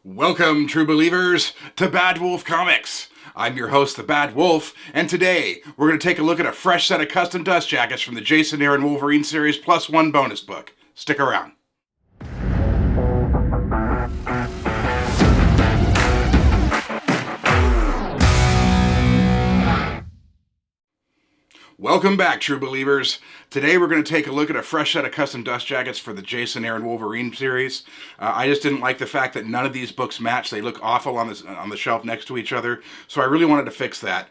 Welcome, true believers, to Bad Wolf Comics. I'm your host, the Bad Wolf, and today we're going to take a look at a fresh set of custom dust jackets from the Jason Aaron Wolverine series plus one bonus book. Stick around. Welcome back, true believers. Today we're going to take a look at a fresh set of custom dust jackets for the Jason Aaron Wolverine series. I just didn't like the fact that none of these books match. They look awful on the shelf next to each other, so I really wanted to fix that.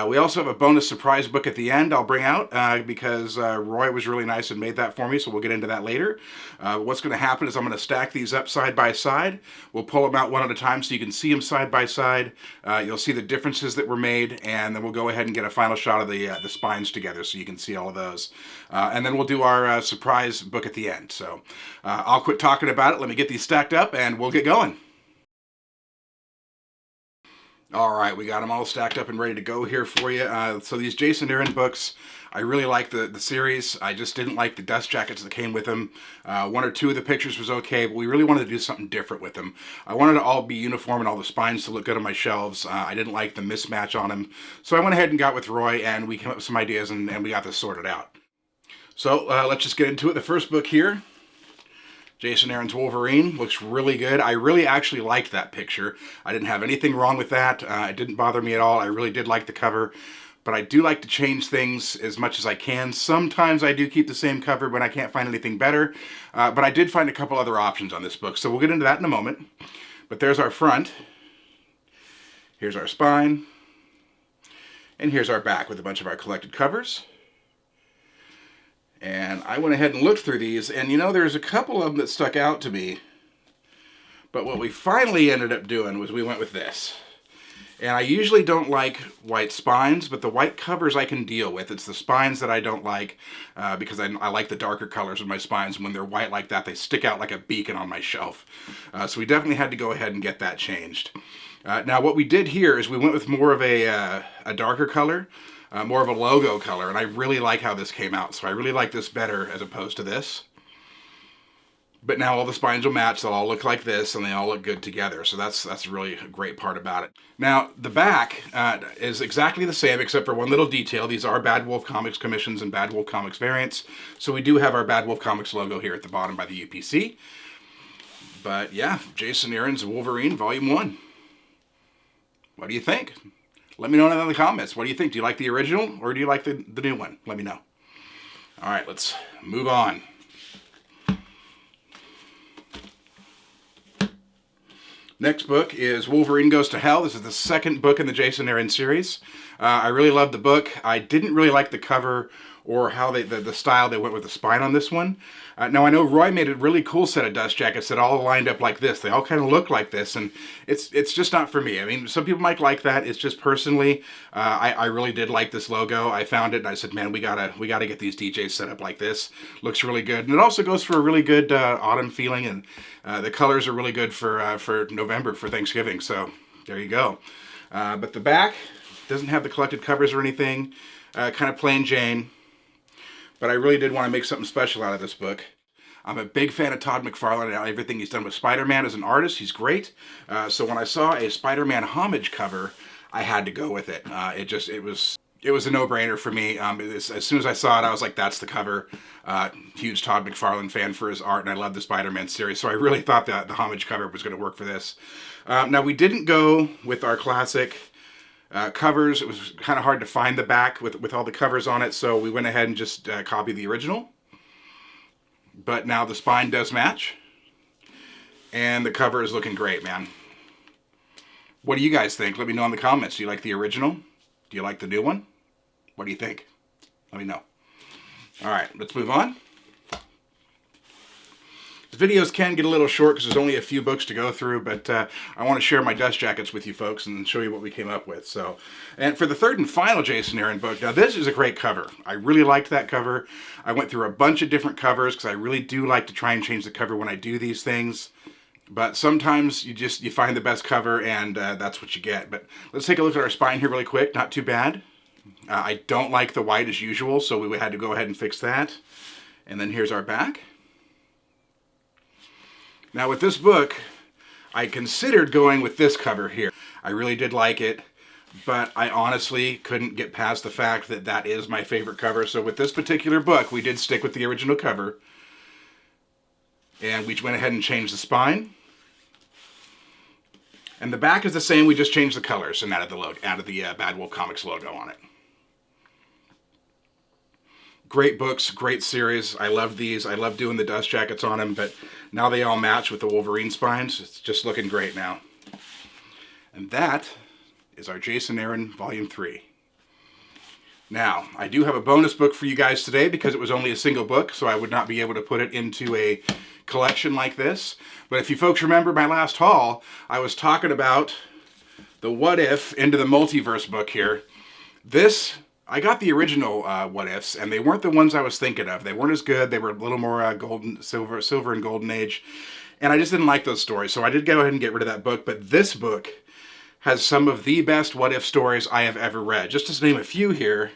We also have a bonus surprise book at the end I'll bring out because Roy was really nice and made that for me, so we'll get into that later. What's going to happen is I'm going to stack these up side by side. We'll pull them out one at a time so you can see them side by side. You'll see the differences that were made, and then we'll go ahead and get a final shot of the spines together so you can see all of those. And then we'll do our surprise book at the end. So I'll quit talking about it. Let me get these stacked up and we'll get going. All right, we got them all stacked up and ready to go here for you. So these Jason Aaron books, I really like the series. I just didn't like the dust jackets that came with them. One or two of the pictures was okay, but we really wanted to do something different with them. I wanted to all be uniform and all the spines to look good on my shelves. I didn't like the mismatch on them. So I went ahead and got with Roy, and we came up with some ideas, and we got this sorted out. So let's just get into it. The first book here, Jason Aaron's Wolverine, looks really good. I really actually liked that picture. I didn't have anything wrong with that. It didn't bother me at all. I really did like the cover. But I do like to change things as much as I can. Sometimes I do keep the same cover when I can't find anything better. But I did find a couple other options on this book. So we'll get into that in a moment. But there's our front. Here's our spine. And here's our back with a bunch of our collected covers. And I went ahead and looked through these, and you know, there's a couple of them that stuck out to me. But what we finally ended up doing was we went with this. And I usually don't like white spines, but the white covers I can deal with. It's the spines that I don't like because I like the darker colors of my spines. And when they're white like that, they stick out like a beacon on my shelf. So we definitely had to go ahead and get that changed. Now what we did here is we went with more of a darker color. More of a logo color, and I really like how this came out. So I really like this better as opposed to this. But now all the spines will match. They'll all look like this, and they all look good together. So that's really a great part about it. Now, the back is exactly the same, except for one little detail. These are Bad Wolf Comics commissions and Bad Wolf Comics variants. So we do have our Bad Wolf Comics logo here at the bottom by the UPC. But yeah, Jason Aaron's Wolverine, Volume 1. What do you think? Let me know in the comments. What do you think? Do you like the original or do you like the new one? Let me know. All right, let's move on. Next book is Wolverine Goes to Hell. This is the second book in the Jason Aaron series. I really loved the book. I didn't really like the cover or how the style they went with the spine on this one. Now I know Roy made a really cool set of dust jackets that all lined up like this. They all kind of look like this, and it's just not for me. I mean, some people might like that. It's just personally, I really did like this logo. I found it and I said, man, we gotta get these DJs set up like this. Looks really good, and it also goes for a really good autumn feeling, and the colors are really good for November, for Thanksgiving. So there you go. But the back doesn't have the collected covers or anything. Kind of plain Jane. But I really did want to make something special out of this book. I'm a big fan of Todd McFarlane and everything he's done with Spider-Man as an artist. He's great. So when I saw a Spider-Man homage cover, I had to go with it. It was a no-brainer for me. As soon as I saw it, I was like, that's the cover. Huge Todd McFarlane fan for his art, and I love the Spider-Man series. So I really thought that the homage cover was going to work for this. Now, we didn't go with our classic covers. It was kind of hard to find the back with all the covers on it, so we went ahead and just copied the original. But now the spine does match, and the cover is looking great, man. What do you guys think? Let me know in the comments. Do you like the original? Do you like the new one? What do you think? Let me know. All right, let's move on. Videos can get a little short because there's only a few books to go through, but I want to share my dust jackets with you folks and show you what we came up with. So, and for the third and final Jason Aaron book, now this is a great cover. I really liked that cover. I went through a bunch of different covers because I really do like to try and change the cover when I do these things. But sometimes you find the best cover, and that's what you get. But let's take a look at our spine here really quick. Not too bad. I don't like the white as usual, so we had to go ahead and fix that. And then here's our back. Now with this book, I considered going with this cover here. I really did like it, but I honestly couldn't get past the fact that that is my favorite cover. So with this particular book, we did stick with the original cover. And we went ahead and changed the spine. And the back is the same, we just changed the colors and added the Bad Wolf Comics logo on it. Great books, great series. I love these. I love doing the dust jackets on them, but now they all match with the Wolverine spines. It's just looking great now. And that is our Jason Aaron Volume 3. Now, I do have a bonus book for you guys today because it was only a single book, so I would not be able to put it into a collection like this. But if you folks remember my last haul, I was talking about the What If Into the Multiverse book here. This, I got the original What Ifs, and they weren't the ones I was thinking of. They weren't as good. They were a little more golden, silver and golden age. And I just didn't like those stories, so I did go ahead and get rid of that book. But this book has some of the best What If stories I have ever read. Just to name a few here.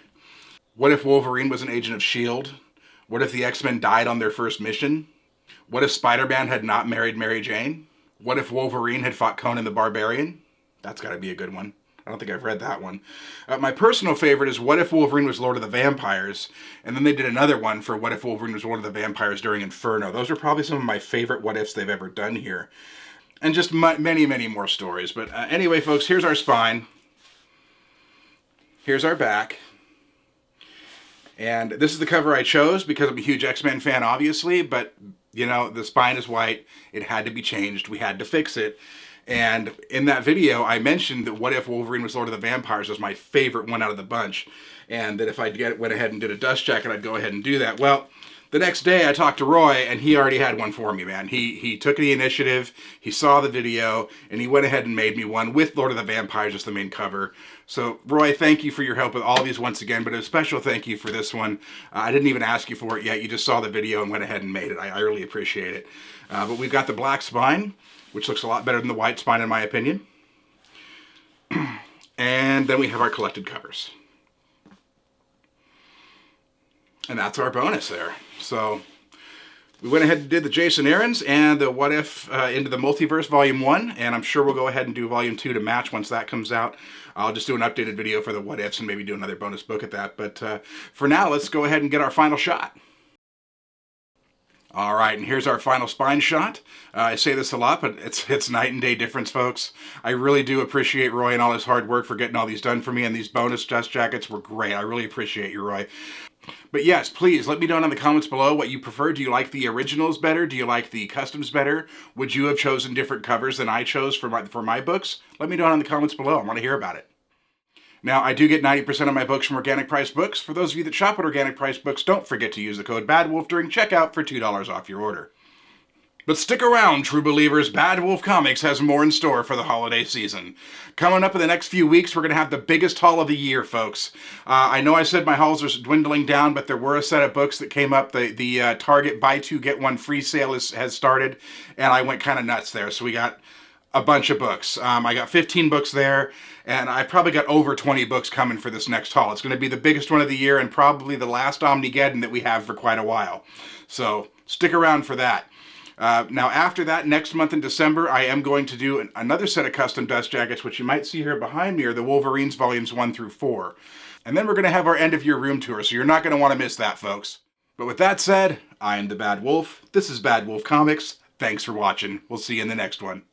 What if Wolverine was an agent of S.H.I.E.L.D.? What if the X-Men died on their first mission? What if Spider-Man had not married Mary Jane? What if Wolverine had fought Conan the Barbarian? That's got to be a good one. I don't think I've read that one. My personal favorite is What if Wolverine was Lord of the Vampires? And then they did another one for What if Wolverine was Lord of the Vampires during Inferno. Those are probably some of my favorite What Ifs they've ever done here. And just many, many more stories. But anyway, folks, here's our spine. Here's our back. And this is the cover I chose because I'm a huge X-Men fan, obviously. But, you know, the spine is white. It had to be changed. We had to fix it. And in that video, I mentioned that What If Wolverine was Lord of the Vampires was my favorite one out of the bunch. And that if I went ahead and did a dust jacket, I'd go ahead and do that. Well, the next day I talked to Roy, and he already had one for me, man. He took the initiative, he saw the video, and he went ahead and made me one with Lord of the Vampires as the main cover. So, Roy, thank you for your help with all these once again, but a special thank you for this one. I didn't even ask you for it yet. You just saw the video and went ahead and made it. I really appreciate it. But we've got the black spine, which looks a lot better than the white spine in my opinion. And then we have our collected covers. And that's our bonus there. So we went ahead and did the Jason Aarons and the What If Into the Multiverse Volume 1. And I'm sure we'll go ahead and do Volume 2 to match once that comes out. I'll just do an updated video for the What Ifs and maybe do another bonus book at that. But for now, let's go ahead and get our final shot. All right, and here's our final spine shot. I say this a lot, but it's night and day difference, folks. I really do appreciate Roy and all his hard work for getting all these done for me, and these bonus dust jackets were great. I really appreciate you, Roy. But yes, please let me know in the comments below what you prefer. Do you like the originals better? Do you like the customs better? Would you have chosen different covers than I chose for my books? Let me know in the comments below. I want to hear about it. Now, I do get 90% of my books from Organic Price Books. For those of you that shop at Organic Price Books, don't forget to use the code BADWOLF during checkout for $2 off your order. But stick around, true believers. Bad Wolf Comics has more in store for the holiday season. Coming up in the next few weeks, we're going to have the biggest haul of the year, folks. I know I said my hauls are dwindling down, but there were a set of books that came up. The Target buy two, get one free sale has started, and I went kind of nuts there. So we got a bunch of books. I got 15 books there, and I probably got over 20 books coming for this next haul. It's going to be the biggest one of the year and probably the last Omnigeddon that we have for quite a while. So stick around for that. Now after that, next month in December, I am going to do another set of custom dust jackets, which you might see here behind me are the Wolverines volumes 1 through 4. And then we're going to have our end of year room tour, so you're not going to want to miss that, folks. But with that said, I am the Bad Wolf. This is Bad Wolf Comics. Thanks for watching. We'll see you in the next one.